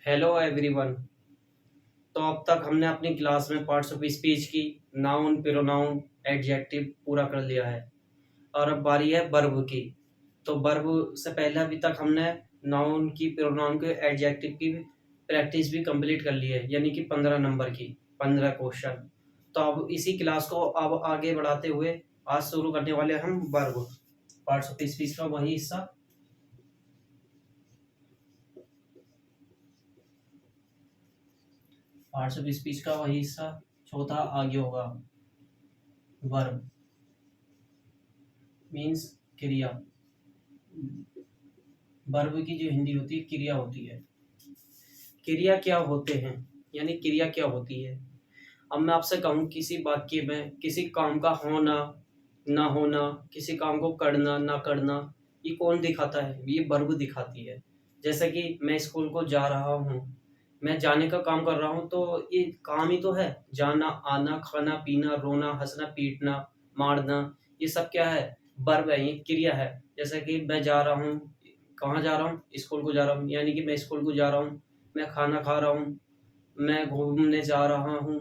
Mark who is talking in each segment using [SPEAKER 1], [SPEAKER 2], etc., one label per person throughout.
[SPEAKER 1] Hello everyone. तो अब तक हमने अपनी क्लास में पार्ट्स ऑफ स्पीच की नाउन, प्रोनाउन, एडजेक्टिव पूरा कर लिया है और अब बारी है वर्ब की। तो वर्ब से पहले अभी तक हमने नाउन की, प्रोनाउन की, एडजेक्टिव की प्रैक्टिस भी कंप्लीट कर ली है, यानी कि 15 नंबर की 15 क्वेश्चन। तो अब इसी क्लास को अब आगे बढ़ाते हुए आज शुरू करने वाले हम वर्ब, पार्ट्स ऑफ स्पीच का वही हिस्सा। पार्ट्स ऑफ स्पीच का वही हिस्सा चौथा आगे होगा। वर्ब मीन्स क्रिया। वर्ब की जो हिंदी होती है क्रिया होती है। क्रिया क्या होते हैं, यानी क्रिया क्या होती है। अब मैं आपसे कहूँ किसी वाक्य में किसी काम का होना ना होना, किसी काम को करना ना करना, ये कौन दिखाता है? ये वर्ब दिखाती है। जैसे कि मैं स्कूल को जा रहा हूँ, मैं जाने का काम कर रहा हूँ, तो ये काम ही तो है। जाना, आना, खाना पीना, रोना, हंसना, पीटना, मारना, ये सब क्या है? वर्ब है, ये क्रिया है। जैसे कि मैं जा रहा हूँ, कहाँ जा रहा हूँ? स्कूल को जा रहा हूँ, यानी कि मैं स्कूल को जा रहा हूँ। मैं खाना खा रहा हूँ, मैं घूमने जा रहा हूँ,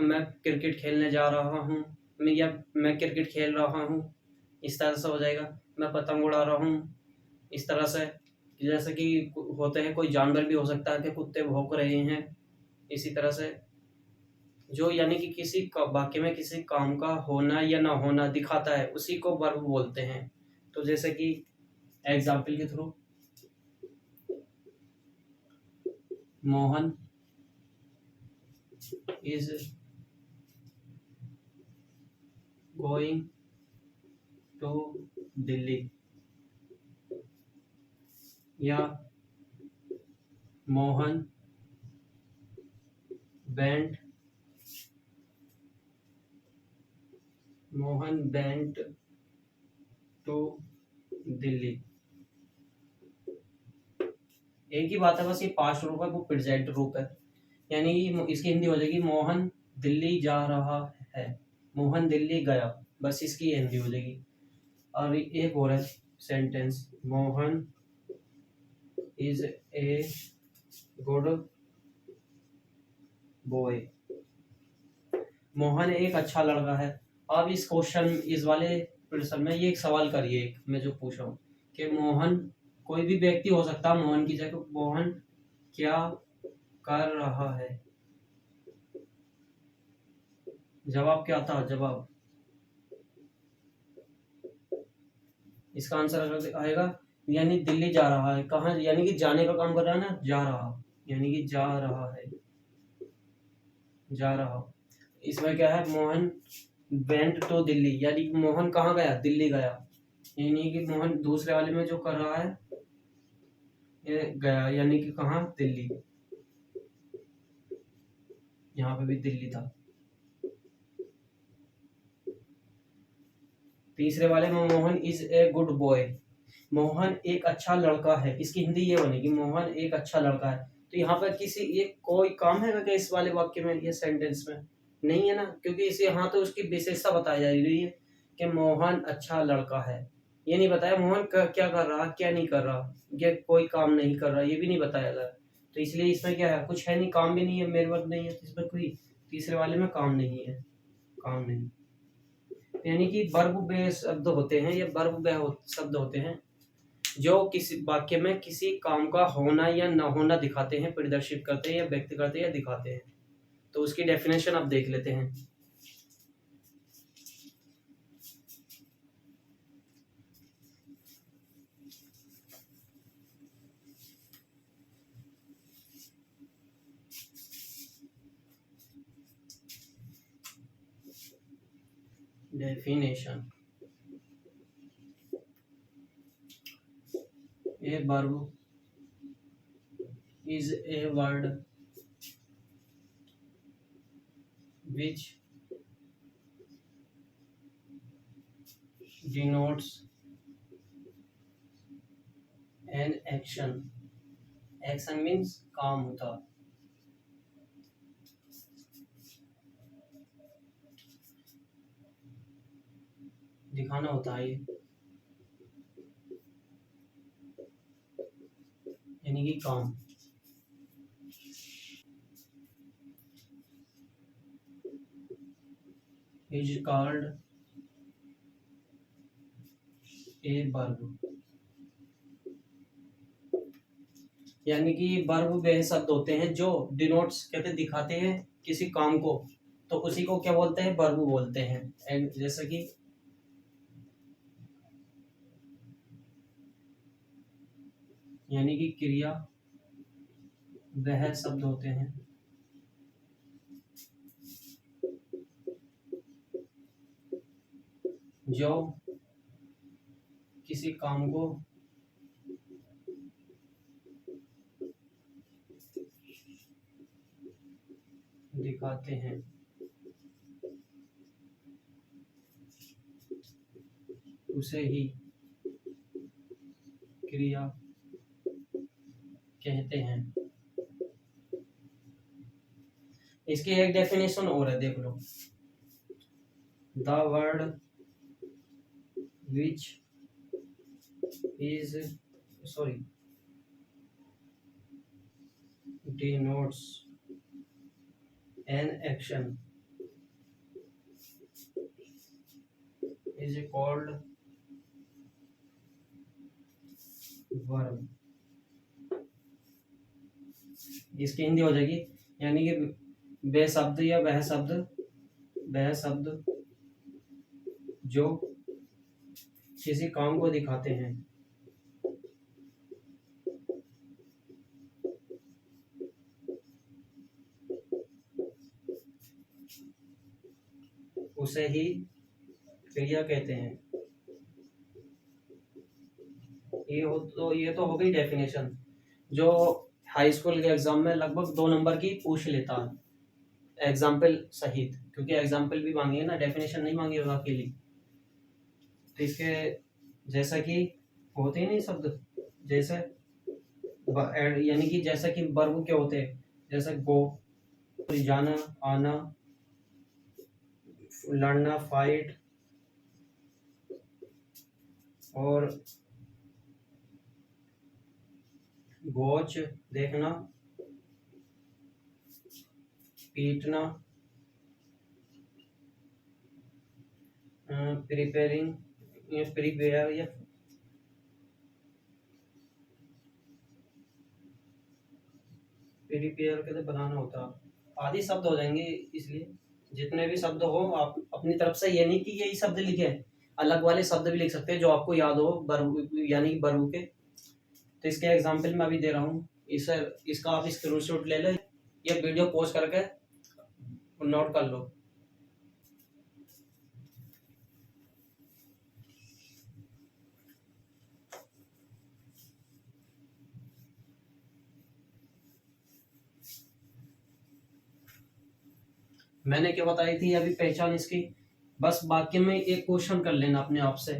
[SPEAKER 1] मैं क्रिकेट खेलने जा रहा हूँ, मैं क्रिकेट खेल रहा हूँ। इस तरह से हो जाएगा। मैं पतंग उड़ा रहा हूँ, इस तरह से। जैसे कि होते हैं, कोई जानवर भी हो सकता है कि कुत्ते भौंक रहे हैं, इसी तरह से। जो यानी कि किसी वाक्य में किसी काम का होना या ना होना दिखाता है, उसी को वर्ब बोलते हैं। तो जैसे कि एग्जाम्पल के through, Mohan is going to Delhi, या Mohan went Mohan went to Delhi. एक ही बात है, बस ये पास्ट रूप है, वो प्रेजेंट रूप है। यानी इसकी हिंदी हो जाएगी मोहन दिल्ली जा रहा है, मोहन दिल्ली गया, बस इसकी हिंदी हो जाएगी। और एक और है sentence, Mohan is a good boy, Mohan एक अच्छा लड़का है। अब इस क्वेश्चन, इस वाले प्रश्न में ये एक सवाल करिए, एक मैं जो पूछ रहा हूँ कि मोहन, कोई भी व्यक्ति हो सकता है मोहन की जगह, मोहन क्या कर रहा है? जवाब क्या था? जवाब, इसका आंसर आएगा, यानी दिल्ली जा रहा है। कहाँ? यानी कि जाने का काम कर रहा है ना, जा रहा, यानी कि जा रहा है, जा रहा। इसमें क्या है? मोहन वेंट टू दिल्ली, यानी कि मोहन कहाँ गया? दिल्ली गया। यानी कि मोहन दूसरे वाले में जो कर रहा है, ये गया, यानी कि कहाँ? दिल्ली। यहाँ पे भी दिल्ली था। तीसरे वाले में Mohan is a good boy, Mohan एक अच्छा लड़का है। इसकी हिंदी ये बनेगी, मोहन एक अच्छा लड़का है। तो यहाँ पर किसी ये कोई काम है क्या इस वाले वाक्य में, ये सेंटेंस में? नहीं है ना, क्योंकि इसे यहाँ तो उसकी विशेषता बताई जा रही है कि मोहन अच्छा लड़का है। ये नहीं बताया मोहन क्या कर रहा, क्या नहीं कर रहा, ये कोई काम नहीं कर रहा, ये भी नहीं बताया गया। तो इसलिए इसमें क्या है? कुछ है नहीं, काम भी नहीं है, मेरे वर्ब नहीं है, तो इसमें कोई तीसरे वाले में काम नहीं है, काम नहीं। यानी कि वर्ब बे शब्द होते हैं, ये वर्ब बे शब्द होते हैं जो किसी वाक्य में किसी काम का होना या न होना दिखाते हैं, प्रदर्शित करते हैं, या व्यक्त करते हैं, या दिखाते हैं। तो उसकी डेफिनेशन अब देख लेते हैं। Definition, a verb is a word which denotes an action, action means काम होता, दिखाना होता है ये, यानी कि काम। Is called a verb. यानी कि वर्ब वे शब्द होते हैं जो डिनोट्स कहते दिखाते हैं किसी काम को, तो उसी को क्या बोलते हैं, वर्ब बोलते हैं। एंड जैसे कि यानी कि क्रिया वह शब्द होते हैं जो किसी काम को दिखाते हैं, उसे ही क्रिया कहते हैं। इसकी एक डेफिनेशन और है, देख लो। The word which is sorry denotes an action is called verb। इसकी हिंदी हो जाएगी, यानी कि वे शब्द या वह शब्द जो किसी काम को दिखाते हैं, उसे ही क्रिया कहते हैं। ये तो हो गई डेफिनेशन, जो हाई स्कूल के एग्जाम में लगभग 2 नंबर की पूछ लेता है एग्जाम्पल सहित, क्योंकि एग्जाम्पल भी मांगी है ना, डेफिनेशन नहीं मांगी होगा अकेली। तो इसके जैसा कि होते ही नहीं शब्द, जैसे यानी कि जैसा कि वर्ब के होते हैं, जैसे गो जाना, आना, लड़ना, फाइट, और वॉच देखना, पीटना, प्रिपेयरिंग प्रिपेयर या प्रिपेयर के बनाना होता, आदि शब्द हो जाएंगे। इसलिए जितने भी शब्द हो, आप अपनी तरफ से ये नहीं कि यही शब्द लिखे, अलग वाले शब्द भी लिख सकते हैं जो आपको याद हो वर्ब यानी वर्ब के। तो इसके एग्जाम्पल मैं अभी दे रहा हूँ, इसका आप स्क्रीनशॉट ले लो या वीडियो पॉज करके नोट कर लो। मैंने क्या बताई थी अभी पहचान इसकी, बस वाक्य में एक क्वेश्चन कर लेना अपने आप से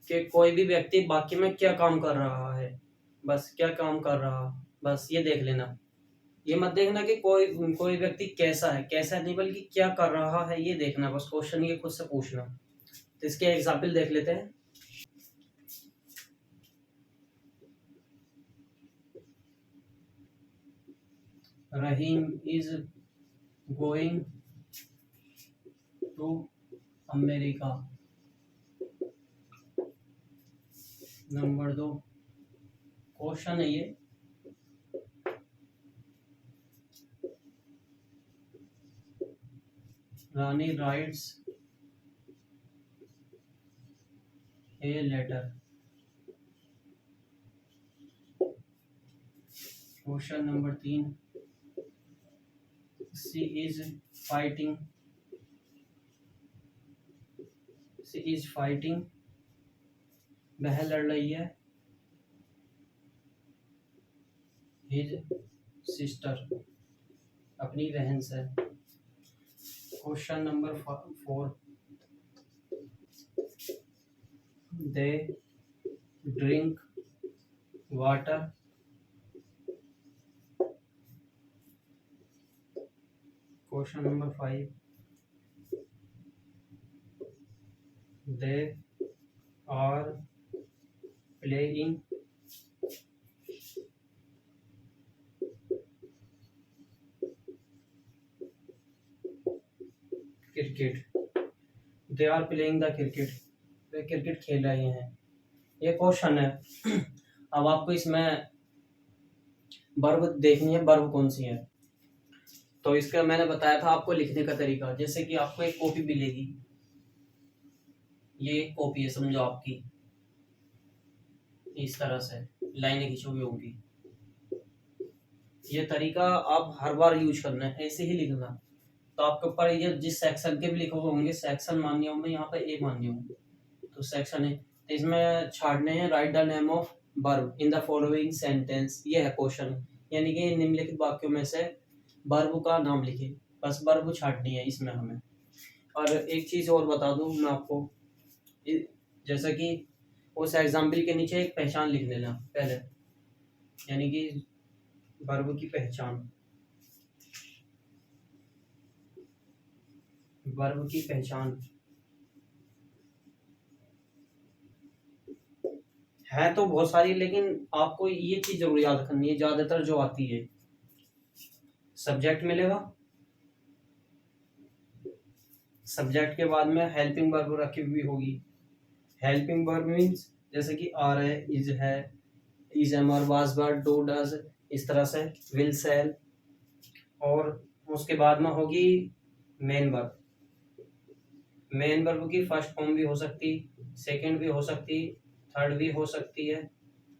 [SPEAKER 1] कि कोई भी व्यक्ति वाक्य में क्या काम कर रहा है, बस क्या काम कर रहा, बस ये देख लेना। ये मत देखना कि कोई कोई व्यक्ति कैसा है, कैसा नहीं, बल्कि क्या कर रहा है ये देखना, बस क्वेश्चन ये खुद से पूछना। तो इसके एग्जाम्पल देख लेते हैं। Rahim is going to America. Number 2 question है ये। Rani writes a letter. Question number 3 she is fighting वह लड़ रही है हिज सिस्टर अपनी बहन से। Question number 4 they drink water. Question number 5 they are playing cricket, they are playing the cricket, वे क्रिकेट खेल रहे हैं। ये क्वेश्चन है। अब आपको इसमें वर्ब देखनी है, वर्ब कौन सी है। तो इसका मैंने बताया था आपको लिखने का तरीका। जैसे कि आपको एक कॉपी मिलेगी, ये एक कॉपी है समझो आपकी, इस तरह से लाइनें खींची हुई होंगी। ये तरीका आप हर बार यूज करना है, ऐसे ही लिखना। तो आपके ऊपर ये जिस सेक्शन के भी लिखे हुए होंगे, सेक्शन मानने होंगे, यहाँ पे ए मानने होंगे, तो सेक्शन है। तो इसमें छाड़ने हैं right the name of verb in the following sentence. ये है क्वेश्चन, यानी कि निम्नलिखित वाक्यों में से वर्ब का नाम लिखे। बस वर्ब छाटनी है इसमें हमें। और एक चीज और बता दूं मैं आपको, जैसा कि उस एग्जाम्पल के नीचे एक पहचान लिख लेना पहले, यानी कि वर्ब की पहचान, वर्ब की पहचान है तो बहुत सारी, लेकिन आपको ये चीज जरूर याद करनी है, ज्यादातर जो आती है। सब्जेक्ट मिलेगा, सब्जेक्ट के बाद में हेल्पिंग वर्ब रखी हुई होगी। हेल्पिंग वर्ब मीन्स जैसे कि आर है, इज एम और वाज वर डू डज, इस तरह से विल सेल। और उसके बाद में होगी मेन वर्ब। मेन वर्ब की फर्स्ट फॉर्म भी हो सकती, सेकंड भी हो सकती, थर्ड भी हो सकती है,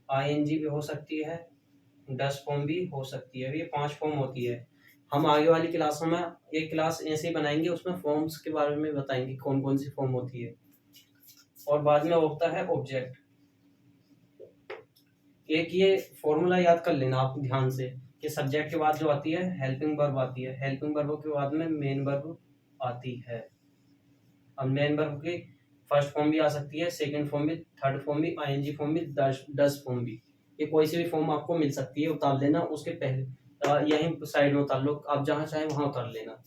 [SPEAKER 1] आईएनजी भी हो सकती है, डस फॉर्म भी हो सकती है। ये 5 फॉर्म होती है। हम आगे वाली क्लासों में एक क्लास ऐसे ही बनाएंगे, उसमें फॉर्म्स के बारे में बताएंगे कौन कौन सी फॉर्म होती है। और बाद में होता है ऑब्जेक्ट। एक ये फॉर्मूला याद कर लेना आप ध्यान से कि सब्जेक्ट के बाद जो आती है हेल्पिंग वर्ब आती है, हेल्पिंग वर्ब के बाद में मेन वर्ब आती है। अब मेन वर्ब की फर्स्ट फॉर्म भी आ सकती है, सेकंड फॉर्म भी, थर्ड फॉर्म भी, आईएनजी फॉर्म भी, डस फॉर्म भी। ये कोई सी भी फॉर्म आपको मिल सकती है, उतार लेना। उसके पहले यहीं साइड में उतार लो, आप जहां चाहे वहां उतार लेना।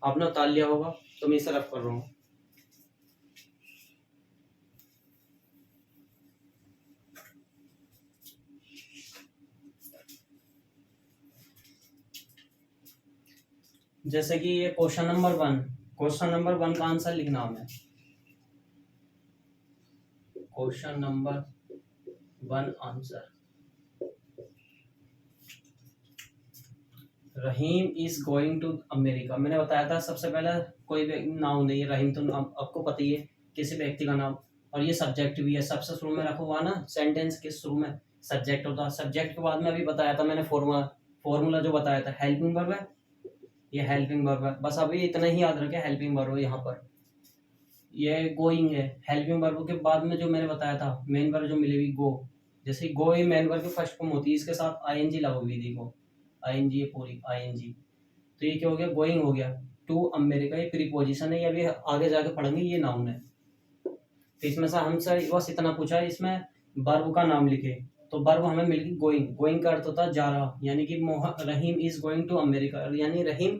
[SPEAKER 1] आपने उतार लिया होगा तो मैं इसे रफ कर रहा हूँ। जैसे कि ये क्वेश्चन नंबर 1, क्वेश्चन नंबर 1 का आंसर लिखना हमें। Question number 1 answer, Rahim is going to America. मैंने बताया था सबसे पहले कोई नाउन नहीं है, रहीम तो आपको पता ही है, किसी व्यक्ति का नाम। और ये सब्जेक्ट भी है, सबसे शुरू में रखा हुआ ना, सेंटेंस के शुरू में सब्जेक्ट होता है। सब्जेक्ट के बाद में अभी बताया था मैंने फॉर्मूला जो बताया था, हेल्पिंग वर्ब है, ये हेल्पिंग वर्ब है। बस अभी इतना ही याद रखें, हेल्पिंग वर्ब यहाँ पर ये गोइंग है। हेल्पिंग वर्ब के बाद में जो मैंने बताया था मेन वर्ब जो मिलेगी गो, जैसे गो ही मेन वर्ब की फर्स्ट फॉर्म होती है, इसके साथ आईएनजी लगोगी, देखो आईएनजी है पूरी आईएनजी। तो ये क्या हो गया, गोइंग हो गया। टू अमेरिका ये प्रीपोजिशन है, ये अभी आगे जाके पढ़ेंगे, ये नाउन है। तो इसमें से हमसे बस इतना पूछा है, इसमें वर्ब का नाम लिखे। तो वर्ब हमें मिल गई गोइंग। गोइंग का अर्थ होता है जा रहा, यानी कि रहीम इज गोइंग टू अमेरिका, यानी रहीम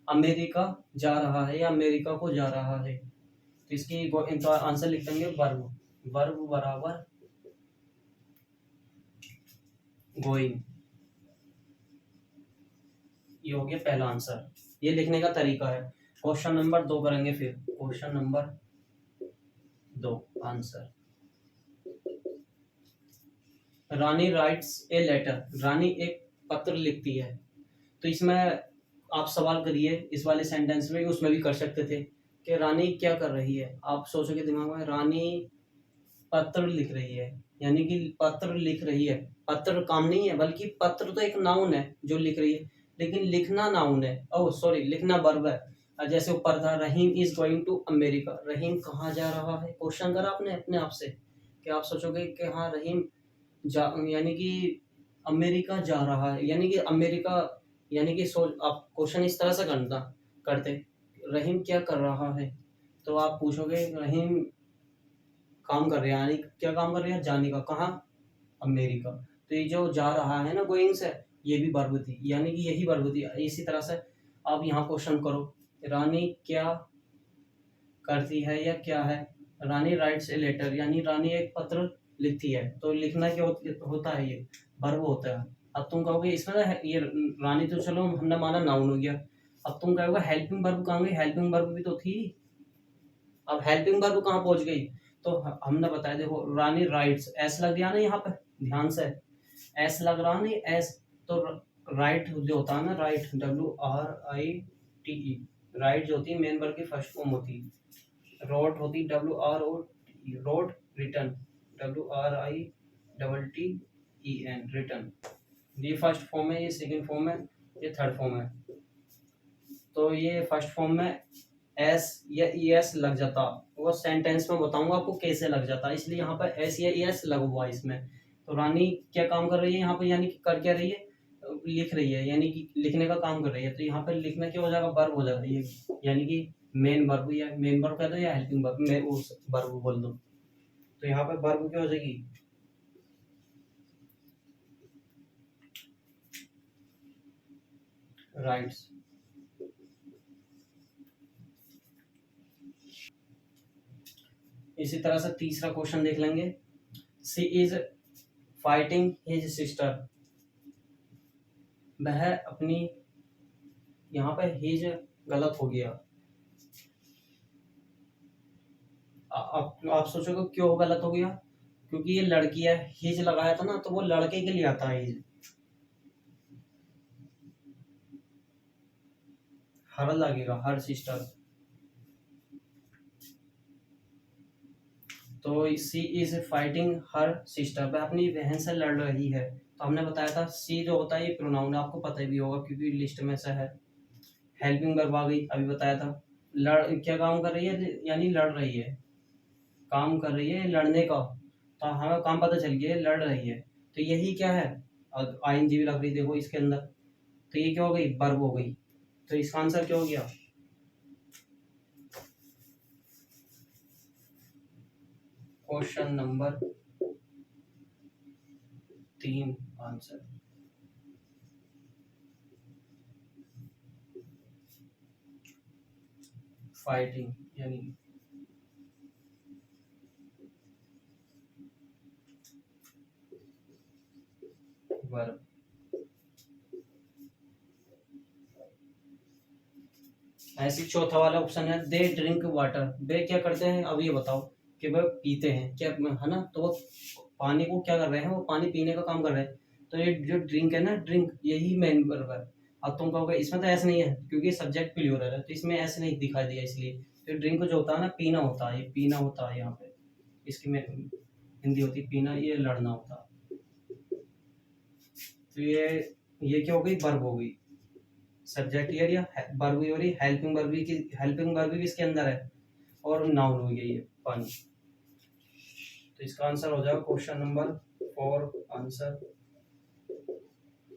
[SPEAKER 1] अमेरिका जा रहा है या अमेरिका को जा रहा है। तो इसकी इनका आंसर लिख देंगे वर्ब, वर्ब बराबर गोइंग। ये हो गया पहला आंसर। ये लिखने का तरीका है। क्वेश्चन नंबर 2 करेंगे फिर। Question number 2 answer, Rani writes a letter. Rani एक पत्र लिखती है। तो इसमें आप सवाल करिए इस वाले सेंटेंस में, उसमें भी कर सकते थे कि रानी क्या कर रही है। आप सोचोगे दिमाग में, रानी पत्र लिख रही है, यानी कि पत्र लिख रही है। पत्र काम नहीं है, बल्कि पत्र तो एक नाउन है जो लिख रही है, लेकिन लिखना नाउन है। ओह सॉरी, लिखना वर्ब है। जैसे ऊपर था रहीम इज गोइंग टू अमेरिका, रहीम कहाँ जा रहा है। क्वेश्चन करा आपने अपने आप से कि आप सोचोगे कि हाँ रहीम यानी कि अमेरिका जा रहा है, यानी कि अमेरिका, यानी कि सोच आप क्वेश्चन इस तरह से करते रहीम क्या कर रहा है, तो आप पूछोगे रहीम काम कर रहे हैं, यानी क्या काम कर रहे हैं, जाने का, कहाँ, अमेरिका। तो ये जो जा रहा है ना गोइंग से, ये भी वर्ब थी, यानी कि यही वर्ब थी। इसी तरह से आप यहाँ क्वेश्चन करो, रानी क्या करती है या क्या है। रानी राइट्स ए लेटर, यानी रानी एक पत्र लिखती है। तो लिखना क्या होता है, ये वर्ब होता है। अब तुम कहोगे इसमें ना ये रानी तो चलो हमने माना नाउन हो गया, अब तुम कहोगे हेल्पिंग वर्ब कहाँ गई, हेल्पिंग वर्ब भी तो थी। अब हेल्पिंग वर्ब कहाँ पहुंच गई, तो हमने बताया देखो रानी राइट्स, एस लग गया ना यहाँ पे, ध्यान से एस लग रहा नहीं एस, तो राइट जो होता है ना, राइट WRITE, राइट जो होती है मेन वर्ब की फर्स्ट फॉर्म होती है, रोट होती WROT, road, return WRITTEN, return. ये फर्स्ट फॉर्म है, ये सेकंड फॉर्म है, ये थर्ड फॉर्म है। तो ये फर्स्ट फॉर्म में एस या ई एस लग जाता, वो सेंटेंस में बताऊंगा आपको कैसे लग जाता, इसलिए यहाँ पर एस या ई एस लगा हुआ है इसमें। तो रानी क्या काम कर रही है यहाँ पर, यानी कि कर क्या रही है, लिख रही है, यानी कि लिखने का काम कर रही है। तो यहाँ पर लिखना क्या हो जाएगा, वर्ब हो जाएगा ये, यानी कि मेन वर्ब, या मेन वर्ब कह दो या हेल्पिंग वर्ब, मैं उस वर्ब बोल दूँ। तो यहाँ पर वर्ब क्या हो जाएगी, राइट्स। इसी तरह से तीसरा क्वेश्चन देख लेंगे। सी इज फाइटिंग हिज सिस्टर, वह अपनी, यहाँ पर हिज गलत हो गया। आप सोचोगे क्यों गलत हो गया, क्योंकि ये लड़की है, हिज लगाया था ना, तो वो लड़के के लिए आता है हिज, हर लगेगा, हर सिस्टर। तो सी इज फाइटिंग हर सिस्टर, वह अपनी बहन से लड़ रही है। तो हमने बताया था सी जो होता है ये प्रोनाउन, आपको पता भी होगा क्योंकि लिस्ट में से है। हेल्पिंग वर्ब आ गई, अभी बताया था। लड़ क्या काम कर रही है, यानी लड़ रही है, काम कर रही है लड़ने का, तो हमें काम पता चल गया लड़ रही है। तो यही क्या है, ING भी लग रही, देखो इसके अंदर, तो ये क्या हो गई, वर्ब हो गई। तो इसका आंसर क्या हो गया, क्वेश्चन नंबर 3 आंसर। फाइटिंग यानी वर्ब। ऐसे चौथा वाला ऑप्शन है, दे ड्रिंक वाटर, वे क्या करते हैं, अब ये बताओ कि वह पीते हैं क्या, है ना, तो वो पानी को क्या कर रहे हैं, वो पानी पीने का काम कर रहे हैं। तो ये जो ड्रिंक है ना, ड्रिंक यही मेन वर्ब है। अब तुम कहोगे इसमें तो ऐसा नहीं है क्योंकि सब्जेक्ट प्लूरल है, तो इसमें ऐसे नहीं दिखाई दिया, इसलिए तो ड्रिंक जो होता है ना, पीना होता है, ये पीना होता है यहाँ पे, इसकी में हिंदी होती है पीना, ये लड़ना होता है। तो ये क्या हो गई, वर्ब हो गई, सब्जेक्ट एरिया, वर्ब भी हो रही, हेल्पिंग वर्ब भी की, हेल्पिंग वर्ब भी इसके अंदर है, और नाउन हो गई है पानी। तो इसका आंसर हो जाएगा question number 4 answer,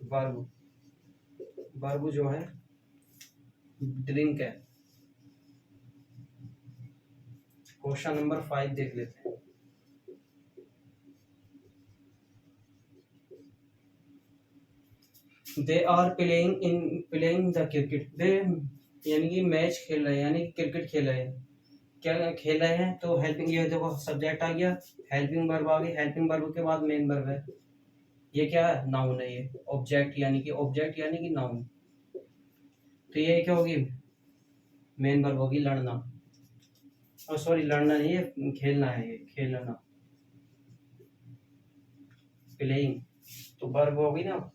[SPEAKER 1] verb. Verb जो है ड्रिंक है। क्वेश्चन नंबर 5 देख लेते हैं। They are playing the cricket, they यानी कि मैच खेल रहे हैं, यानी कि क्रिकेट खेल रहे हैं, क्या खेल रहे हैं, तो हेल्पिंग, ये देखो सब्जेक्ट आ गया, हेल्पिंग वर्ब आ गई, हेल्पिंग वर्ब के बाद मेन वर्ब है, ये क्या है, नाउन है, ये ऑब्जेक्ट यानी कि नाउन। तो ये क्या होगी, मेन वर्ब होगी लड़ना, और सॉरी लड़ना नहीं है, खेलना है, ये खेलना, प्लेइंग, तो वर्ब होगी ना।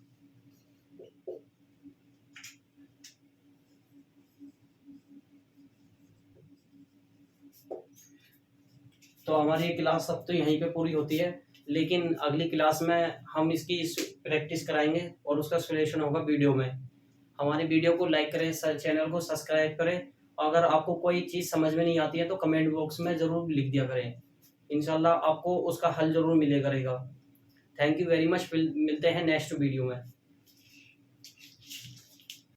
[SPEAKER 1] तो हमारी ये क्लास अब तो यहीं पे पूरी होती है, लेकिन अगली क्लास में हम इसकी प्रैक्टिस कराएंगे और उसका सॉल्यूशन होगा वीडियो में। हमारी वीडियो को लाइक करें, चैनल को सब्सक्राइब करें, और अगर आपको कोई चीज़ समझ में नहीं आती है तो कमेंट बॉक्स में ज़रूर लिख दिया करें, इंशाल्लाह आपको उसका हल ज़रूर मिलेगा रहेगा। थैंक यू वेरी मच, मिलते हैं नेक्स्ट वीडियो में।